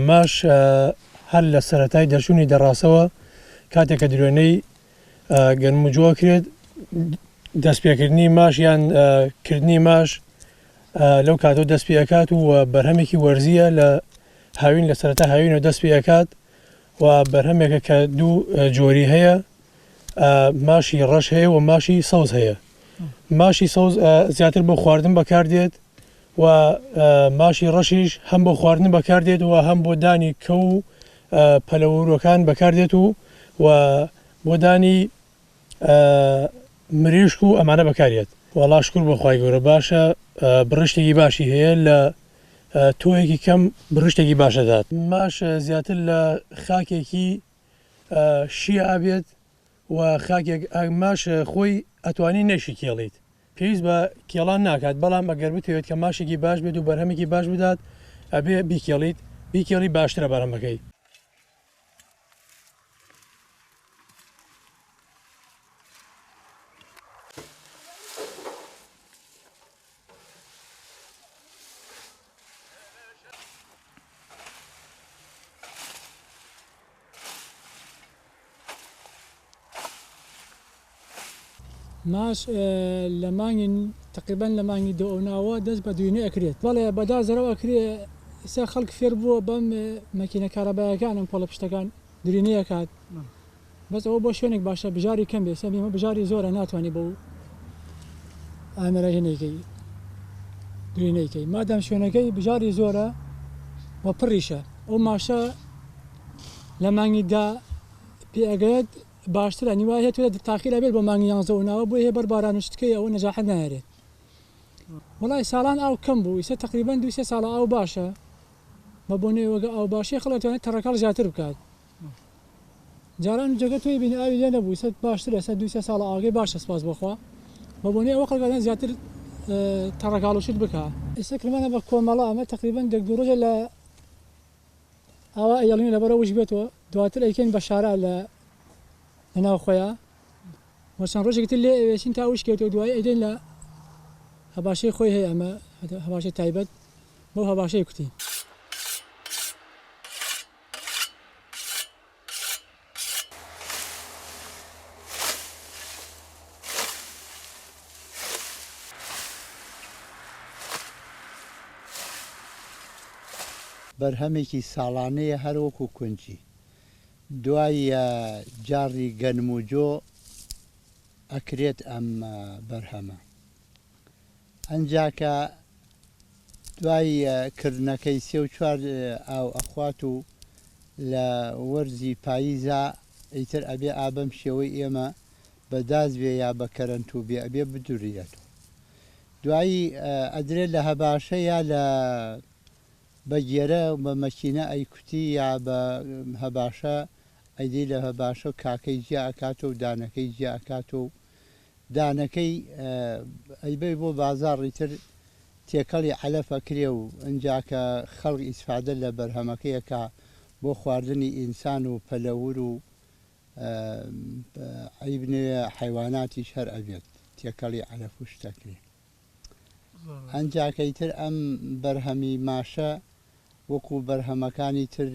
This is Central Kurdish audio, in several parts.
ماش هەر لە سەرەتای دەرچوونی دەڕاستەوە کاتێک کە درێنەی گەنموجۆ کرێت دەستپێکردنی ماش یان کردنی ماش لەو کاتەوە دەست پێ ئەکات و بەرهەمێکی وەرزیە لە هاوین لە سەرەتا هاوینەوە دەست پێ ئەکات و بەرهەمێکە کە دوو جۆری هەیە ماشی ڕەش هەیە و ماشی سەوز هەیە. ماشی سەوز زیاتر بۆ خواردن بەکاردێت و ماشی ڕەشیش هەم بۆ خواردن بەکاردێت و هەم بۆ دانی کە و پەلەورۆکان بەکاردێت و بۆ دانی مریشک و ئەمانە بەکارێت. وەڵا شکر بۆ خوای گەورە باشە بڕشتێکی باشی هەیە لە تۆیەکی کەم بڕشتێکی باشە دات. ماش زیاتر لە خاکێکی شیە ئابێت و خاکێک ماش خۆی ئەتوانی نەشی کێڵیت پێویست بە کێڵان ناکات بەڵام ئەگەر بتەوێت کە ماشێکی باش بێت و بەرهەمێکی باش بدات ئەبێ بیکێڵی باشترە بەرهەمەکەی. ماش لە مانگی تقریبان لە مانگی دۆناوە دەست بە دوێنێ ئەکرێت بەڵێ بەدازەرەوە ئەکرێ ئێستا خەڵک فێر بووە بەم مەکینە کارەبایەکانم پۆڵە پشتەکان درێنەیە کات بەس ئەوە بۆ شوێنێک باشە بژاری کەم بێ سەمیمە بژاری زۆرە ناتوانانی بۆ ئامێرەهێنەکەی درێنەیەکەی مادام شوێنەکەی بژاری زۆرە وە پڕیشە ئەو ماشە لە مانگیدا پێئەگەێت باشترە نیوای هێت تاقیرە بێت بۆ مانگی 11 بۆ هێ بەربارانشتکەی ئەوە نەجاحەت نایێت. وڵای ساڵان ئاو کەم بوو ئیسە تقریبان 2 ساڵە ئاو باشە بە بۆنەی وەگە ئاو باشی خەڵەتوانێت تەڕەکەڵ زیاتر بکات. جاران جگە توی بینی ئاوی لێ نەبوو ئیسە باشترە سە 2 ساڵە ئاگەی باشە سپاس بخوا بە بۆنەی ئەوە خەڵکاتان زیاتر تەڕەکاڵوشت بکات. ئێستا کلمانە بە کۆمەڵە ئەمە تقریبان 2 ڕۆژە لە ئاوا ئەیڵین لەبەرەوەش بێتەوە دواتر ئەیکەین بە شارە لە ناو خۆیان وەچەند ڕۆژێکتر لێ ئەوێچین تا وشکێتەوە دوای ئەیدەین لە هەباشەی خۆی هەیە ئەمە هەباشەی تایبەت بۆ هەباشەی کوتی. بەرهەمێکی ساڵانەیە هەروەکو کونجی دوای جاری گەنموجۆ ئەکرێت ئەم بەرهەمە ئەنجاکە دوای کردنەکەی 3-4 ئاو ئەخوات و لە وەرزی پاییزە ئیتر ئەبێ ئابەم شێوەی ئێمە بەداز بێ یا بە کەرەنت و بێ ئەبێ بدوریێتەوە دوایی ئەدرێت لە هەباشە یا لە بەگێرە بە مەکینە ئەیکوتی یا بە هەباشە ئەیدی لە هەباشە و کاکەی جیا ئەکاتەوە و دانەکەی جیا ئەکاتەوە و دانەکەی ئەیبەی بۆ بازاڕی تر تێکەڵی عەلەفەکرێ و ئەنجاکە خەڵک ئیسفادە لە بەرهەمەکەیەکە بۆ خواردنی ئینسان و پەلەور و عیبنێ حیواناتیش هەر ئەبێت تێکەڵی عەلەف و شتەکرێ. ئەنجاکەی تر ئەم بەرهەمی ماشە وەکو بەرهەمەکانی تر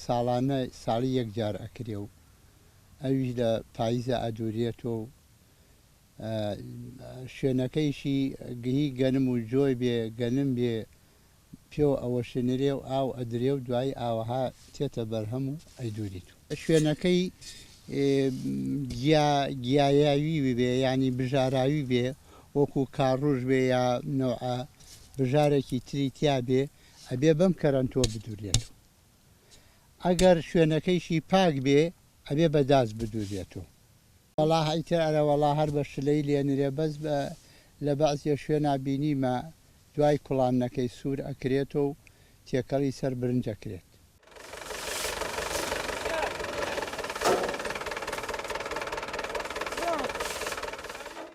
ساڵانە ساڵی یەکجار ئەکرێ و ئەویش لە پاییزە ئەدورێتەوە و شوێنەکەیشی گهی گەنم و جۆی بێ گەنم بێ پێ ئەوە شنرێ و ئاو ئەدرێ و دوای ئاوەها تێتە بەرهەم و ئەیدوریت و شوێنەکەی گیایاوی بێ ینی بژاراوی بێ وەکو کاڕژ بێ یا نەوعە بژارێکی تری تیا بێ ئەبێ بەم کەرەنتۆ بدورێتەوە ئەگەر شوێنەکەیشی پاک بێ ئەبێ بەداز بدورێتەوە. وەڵا هەیتر ئەرە وەڵا هەر بە شلەی لێنرێ بەس لە بەعزیە شوێنە بینیمە دوای کوڵانەکەی سوور ئەکرێتەوە و تێکەڵی سەر برنج ئەکرێت.